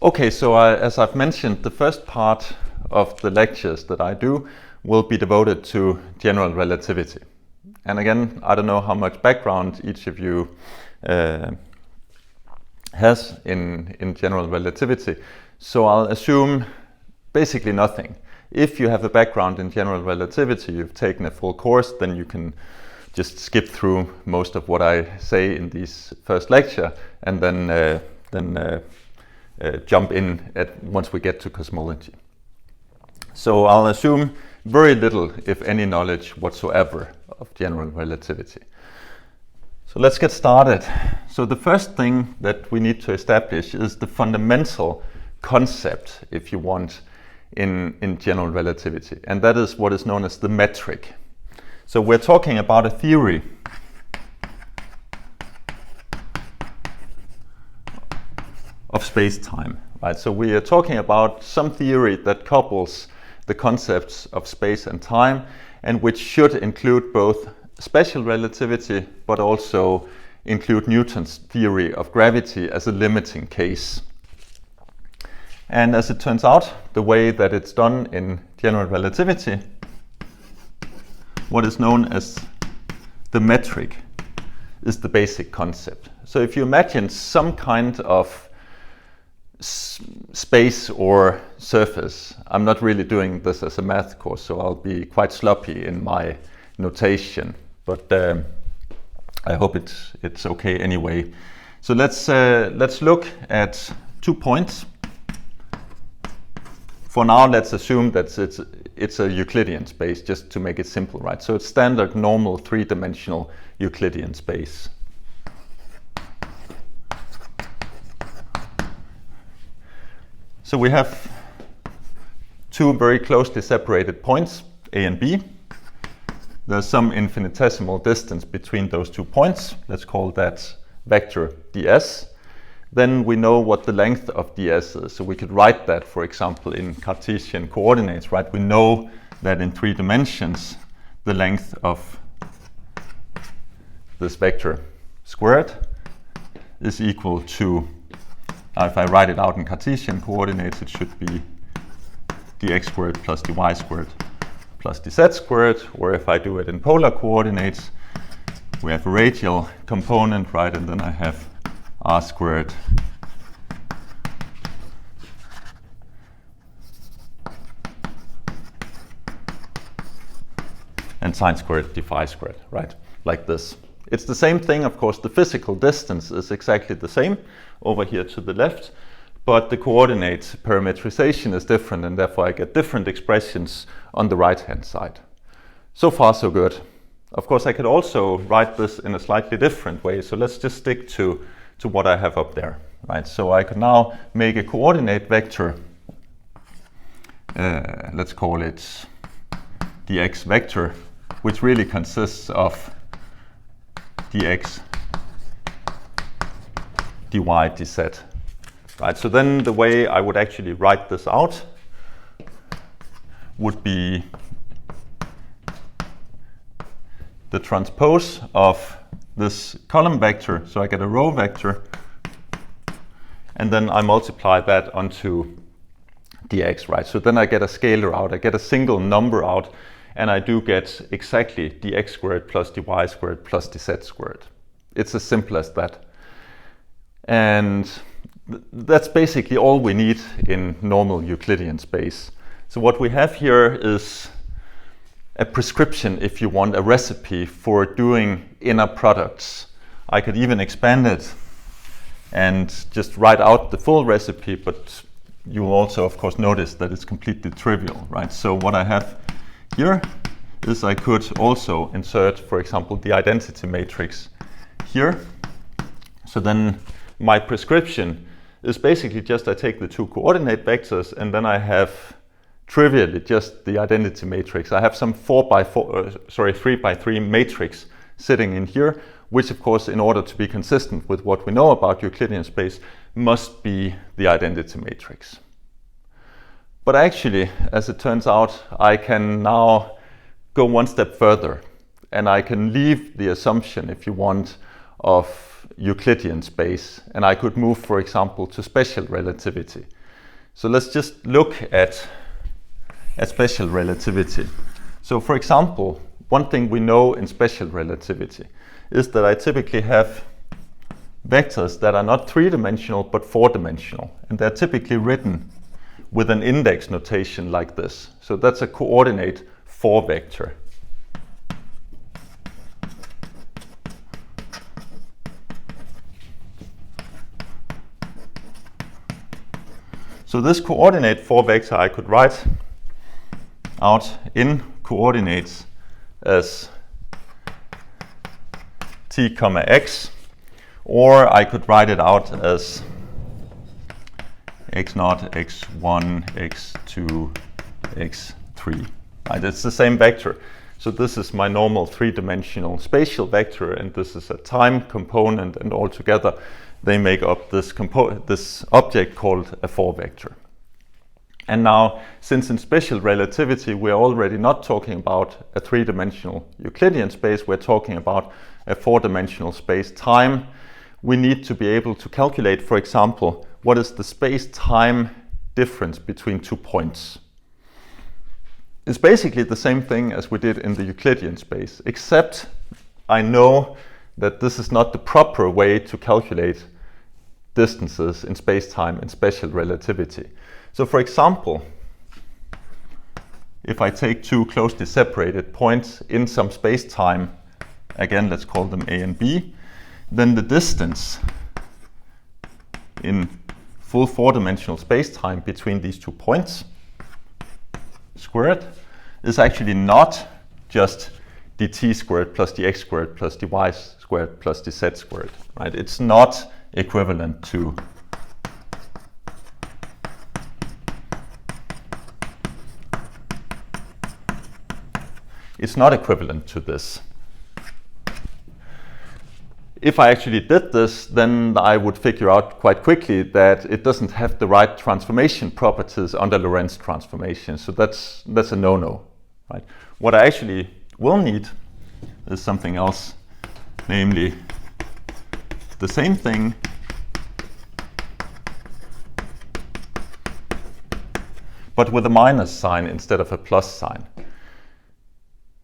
Okay, so as I've mentioned, the first part of the lectures that I do will be devoted to general relativity. And again, I don't know how much background each of you has in general relativity, so I'll assume basically nothing. If you have a background in general relativity, you've taken a full course, then you can just skip through most of what I say in this first lecture and then jump in once we get to cosmology. So I'll assume very little, if any, knowledge whatsoever of general relativity. So let's get started. So the first thing that we need to establish is the fundamental concept, if you want, in general relativity, and that is what is known as the metric. So we're talking about a theory of space-time, right? So we are talking about some theory that couples the concepts of space and time, and which should include both special relativity, but also include Newton's theory of gravity as a limiting case. And as it turns out, the way that it's done in general relativity, what is known as the metric is the basic concept. So if you imagine some kind of space or surface, I'm not really doing this as a math course, so I'll be quite sloppy in my notation, but I hope it's okay anyway. So let's look at 2 points. For now, let's assume that it's a Euclidean space, just to make it simple, right? So it's standard, normal, three-dimensional Euclidean space. So we have two very closely separated points, A and B. There's some infinitesimal distance between those 2 points. Let's call that vector ds. Then we know what the length of ds is. So we could write that, for example, in Cartesian coordinates, right? We know that in 3 dimensions, the length of this vector squared is equal to, if I write it out in Cartesian coordinates, it should be dx squared plus dy squared plus dz squared, or if I do it in polar coordinates, we have a radial component, right, and then I have r squared and sine squared d phi squared, right, like this. It's the same thing, of course, the physical distance is exactly the same over here to the left, but the coordinate parametrization is different, and therefore I get different expressions on the right-hand side. So far, so good. Of course, I could also write this in a slightly different way, so let's just stick to what I have up there, right? So I could now make a coordinate vector, let's call it dx vector, which really consists of dx, dy, dz, right? So then the way I would actually write this out would be the transpose of this column vector. So I get a row vector, and then I multiply that onto dx, right? So then I get a scalar out, I get a single number out, and I do get exactly dx squared plus dy squared plus dz squared. It's as simple as that. And that's basically all we need in normal Euclidean space. So what we have here is a prescription, if you want, a recipe for doing inner products. I could even expand it and just write out the full recipe, but you will also, of course, notice that it's completely trivial, right? So what I have here is I could also insert, for example, the identity matrix here. So then my prescription is basically just I take the 2 coordinate vectors, and then I have trivially just the identity matrix. I have some 3 by 3 matrix sitting in here, which of course, in order to be consistent with what we know about Euclidean space, must be the identity matrix. But actually, as it turns out, I can now go one step further, and I can leave the assumption, if you want, of Euclidean space, and I could move, for example, to special relativity. So let's just look at special relativity. So for example, one thing we know in special relativity is that I typically have vectors that are not three-dimensional but four-dimensional, and they're typically written with an index notation like this. So that's a coordinate 4 vector. So this coordinate 4 vector I could write out in coordinates as t comma x, or I could write it out as x0, x1, x2, x3. Right? It's the same vector. So this is my normal three-dimensional spatial vector, and this is a time component, and altogether they make up this object called a 4 vector. And now, since in special relativity we're already not talking about a three-dimensional Euclidean space, we're talking about a 4-dimensional space time, we need to be able to calculate, for example, what is the space-time difference between 2 points. It's basically the same thing as we did in the Euclidean space, except I know that this is not the proper way to calculate distances in space-time and special relativity. So for example, if I take 2 closely separated points in some space-time, again let's call them A and B, then the distance in full 4-dimensional space-time between these 2 points squared is actually not just dt squared plus dx squared plus dy squared plus dz squared, right? It's not equivalent to this. If I actually did this, then I would figure out quite quickly that it doesn't have the right transformation properties under Lorentz transformation. So that's a no-no, right? What I actually will need is something else, namely the same thing but with a minus sign instead of a plus sign.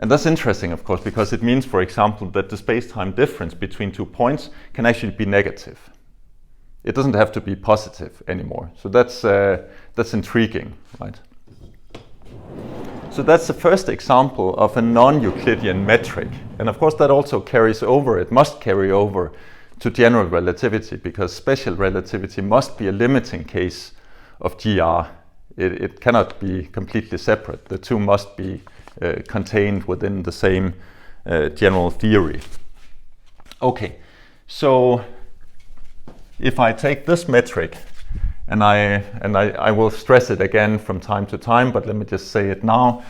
And that's interesting, of course, because it means, for example, that the space-time difference between 2 points can actually be negative. It doesn't have to be positive anymore. So that's intriguing, right? So that's the first example of a non-Euclidean metric. And of course, that also carries over, it must carry over to general relativity, because special relativity must be a limiting case of GR. It cannot be completely separate. The two must be contained within the same general theory. Okay, so if I take this metric, and I will stress it again from time to time, but let me just say it now,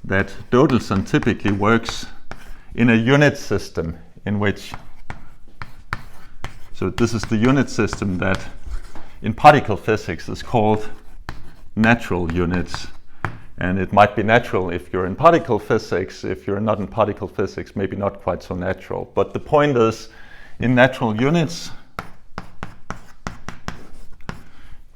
that Dodelson typically works in a unit system in which, so this is the unit system that in particle physics is called natural units. And it might be natural if you're in particle physics. If you're not in particle physics, maybe not quite so natural. But the point is, in natural units,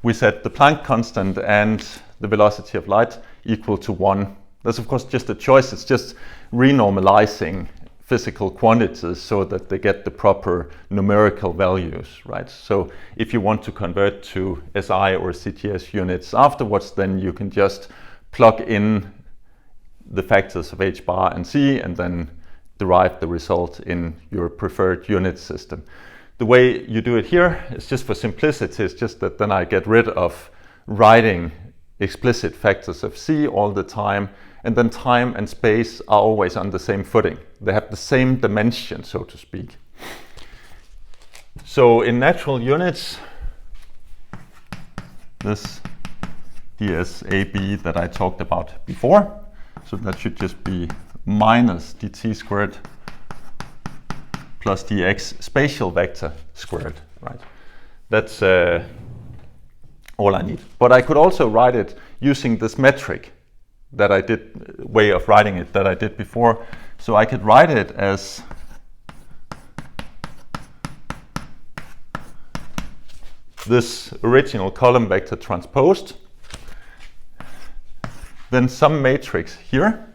we set the Planck constant and the velocity of light equal to 1. That's of course just a choice. It's just renormalizing physical quantities so that they get the proper numerical values, right? So if you want to convert to SI or CTS units afterwards, then you can just plug in the factors of h bar and c and then derive the result in your preferred unit system. The way you do it here is just for simplicity. It's just that then I get rid of writing explicit factors of c all the time, and then time and space are always on the same footing. They have the same dimension, so to speak. So in natural units, this dsAb that I talked about before, so that should just be minus dt squared plus dx spatial vector squared, right? That's all I need. But I could also write it using this metric that I did, way of writing it that I did before. So I could write it as this original column vector transposed, then some matrix here,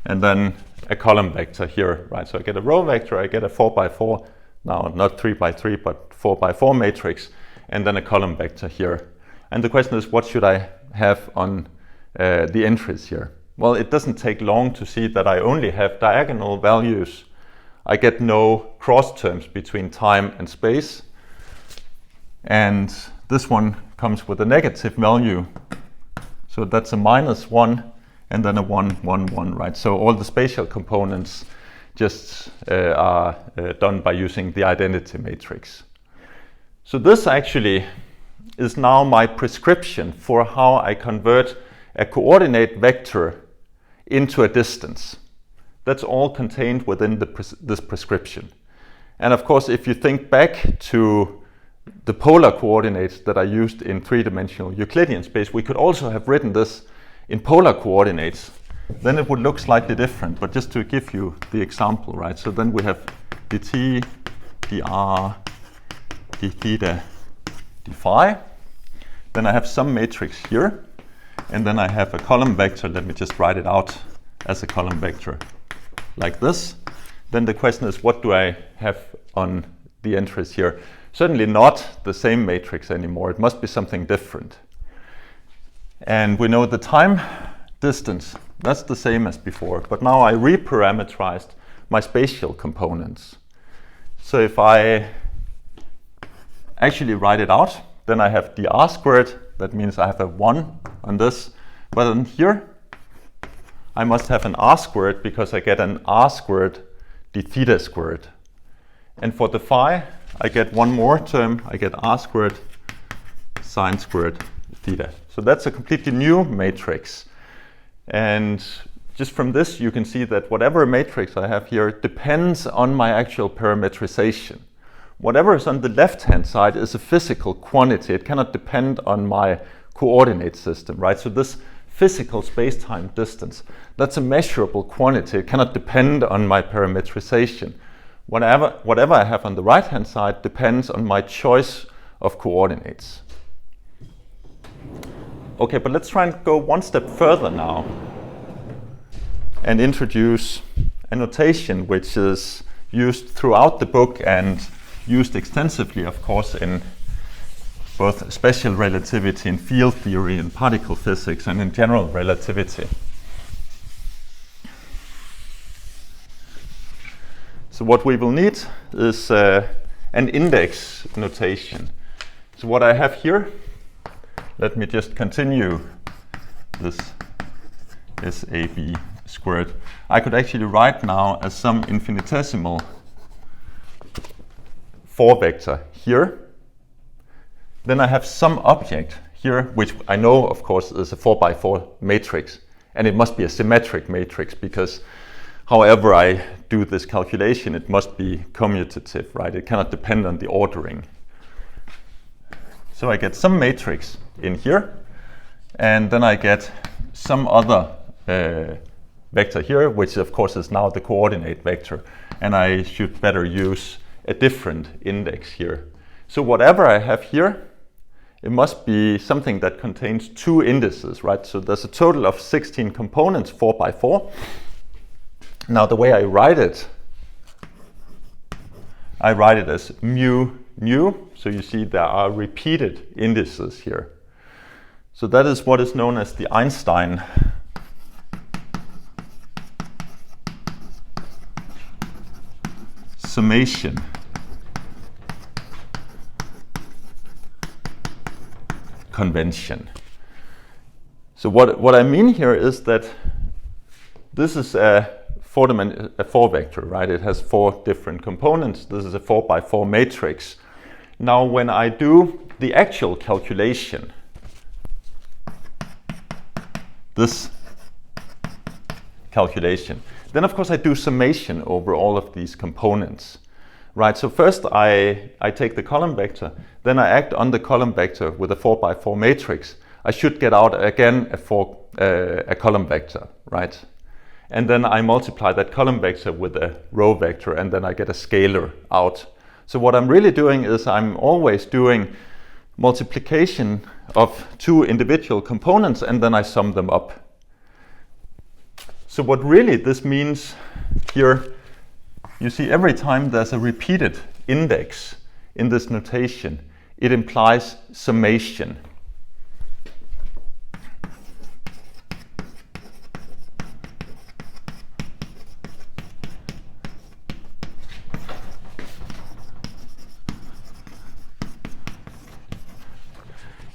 and then a column vector here, right? So I get a row vector, I get a 4x4, now not 3x3, but 4x4 matrix, and then a column vector here. And the question is, what should I have on the entries here? Well, it doesn't take long to see that I only have diagonal values. I get no cross terms between time and space. And this one comes with a negative value. So that's a -1 and then a 1, 1, 1, right? So all the spatial components just are done by using the identity matrix. So this actually is now my prescription for how I convert a coordinate vector into a distance. That's all contained within this prescription. And of course, if you think back to the polar coordinates that I used in three-dimensional Euclidean space, we could also have written this in polar coordinates. Then it would look slightly different, but just to give you the example, right? So then we have dt, dr, d theta, d phi. Then I have some matrix here, and then I have a column vector. Let me just write it out as a column vector like this. Then the question is, what do I have on the entries here? Certainly not the same matrix anymore. It must be something different. And we know the time distance, that's the same as before, but now I reparameterized my spatial components. So if I actually write it out, then I have dr squared. That means I have a 1 on this. But on here, I must have an r squared because I get an r squared d theta squared. And for the phi, I get one more term. I get r squared sine squared theta. So that's a completely new matrix. And just from this, you can see that whatever matrix I have here depends on my actual parametrization. Whatever is on the left-hand side is a physical quantity. It cannot depend on my coordinate system, right? So this physical space-time distance, that's a measurable quantity. It cannot depend on my parametrization. Whatever I have on the right-hand side depends on my choice of coordinates. Okay, but let's try and go one step further now and introduce a notation which is used throughout the book and used extensively, of course, in both special relativity and field theory and particle physics and in general relativity. So what we will need is an index notation. So what I have here, let me just continue. This is ab squared. I could actually write now as some infinitesimal 4 vector here. Then I have some object here, which I know, of course, is a 4x4 matrix. And it must be a symmetric matrix because however I do this calculation, it must be commutative, right? It cannot depend on the ordering. So I get some matrix in here, and then I get some other vector here, which of course is now the coordinate vector. And I should better use a different index here. So whatever I have here, it must be something that contains 2 indices, right? So there's a total of 16 components, 4x4. Now the way I write it as mu nu. So you see there are repeated indices here. So that is what is known as the Einstein summation. Convention. So what I mean here is that this is a 4 vector, right? It has 4 different components. This is a 4x4 matrix. Now when I do the actual calculation, this calculation, then of course I do summation over all of these components. Right, so first I take the column vector, then I act on the column vector with a 4x4 matrix. I should get out again a column vector, right? and then I multiply that column vector with a row vector, and then I get a scalar out. So what I'm really doing is I'm always doing multiplication of two individual components, and then I sum them up. So what really this means here, you see every time there's a repeated index in this notation, it implies summation.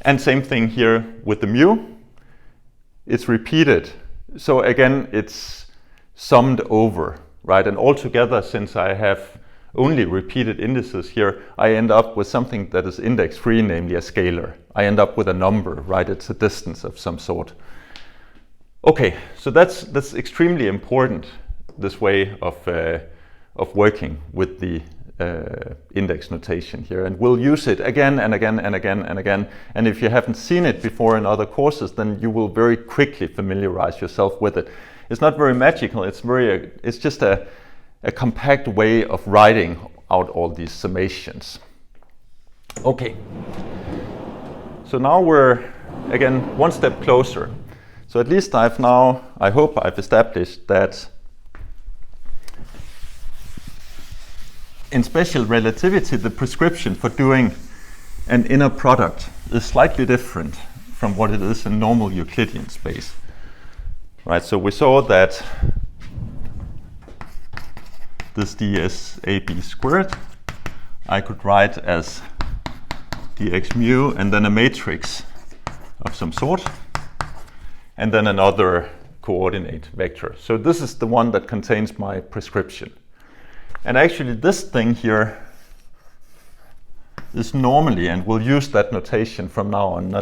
And same thing here with the mu. It's repeated. So again, it's summed over, right? And altogether, since I have only repeated indices here, I end up with something that is index-free, namely a scalar. I end up with a number, right? It's a distance of some sort. Okay, so that's extremely important, this way of working with the index notation here, and we'll use it again and again and again and again. And if you haven't seen it before in other courses, then you will very quickly familiarize yourself with it. It's not very magical. It's just a compact way of writing out all these summations. Okay. So now we're again one step closer. So at least I hope I've established that in special relativity, the prescription for doing an inner product is slightly different from what it is in normal Euclidean space. Right, so we saw that this ds ab squared I could write as dx mu and then a matrix of some sort, and then another coordinate vector. So this is the one that contains my prescription. And actually this thing here is normally, and we'll use that notation from now on,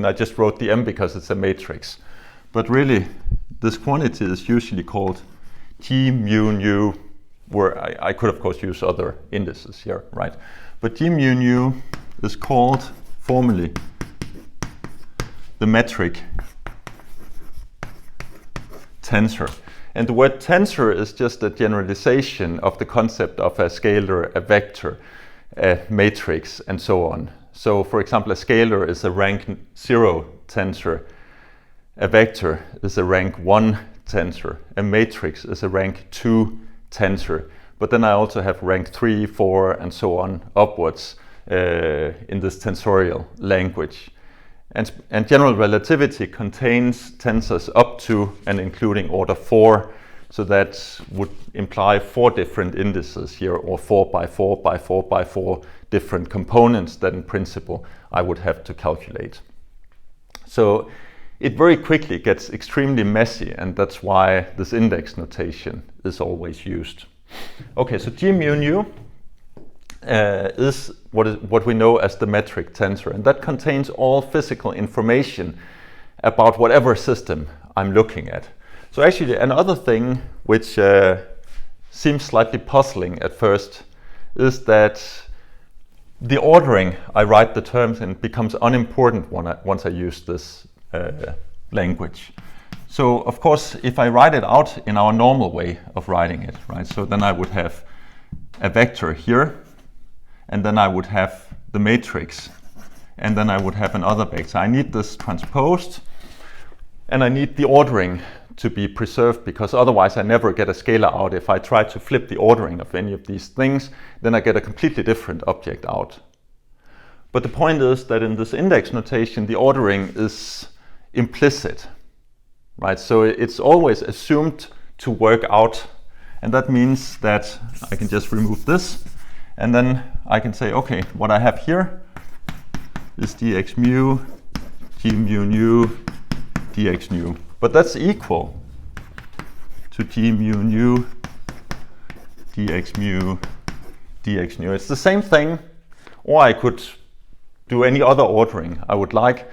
I just wrote the m because it's a matrix, but really this quantity is usually called G mu nu, where I could of course use other indices here, right? But G mu nu is called formally the metric tensor. And the word tensor is just a generalization of the concept of a scalar, a vector, a matrix, and so on. So for example, a scalar is a rank 0 tensor, a vector is a rank 1 tensor, a matrix is a rank 2 tensor, but then I also have rank 3, 4, and so on upwards in this tensorial language. And general relativity contains tensors up to and including order 4, so that would imply 4 different indices here, or 4 by 4 by 4 by 4 different components that in principle I would have to calculate. So it very quickly gets extremely messy, and that's why this index notation is always used. Okay, so G mu nu is what we know as the metric tensor, and that contains all physical information about whatever system I'm looking at. So actually another thing which seems slightly puzzling at first is that the ordering I write the terms in becomes unimportant once I use this language. So of course, if I write it out in our normal way of writing it, right? So then I would have a vector here, and then I would have the matrix, and then I would have another vector. I need this transposed, and I need the ordering to be preserved, because otherwise I never get a scalar out. If I try to flip the ordering of any of these things, then I get a completely different object out. But the point is that in this index notation, the ordering is implicit, right? So it's always assumed to work out, and that means that I can just remove this, and then I can say, okay, what I have here is dx mu, g mu nu, dx nu. But that's equal to g mu nu, dx mu, dx nu. It's the same thing, or I could do any other ordering I would like,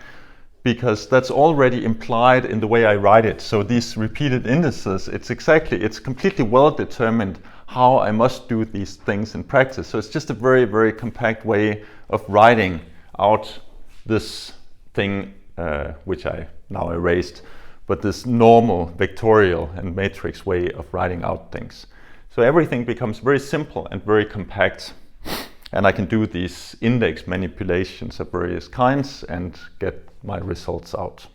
because that's already implied in the way I write it. So these repeated indices, it's completely well determined how I must do these things in practice. So it's just a very, very compact way of writing out this thing, which I now erased. but this normal vectorial and matrix way of writing out things. So everything becomes very simple and very compact, and I can do these index manipulations of various kinds and get my results out.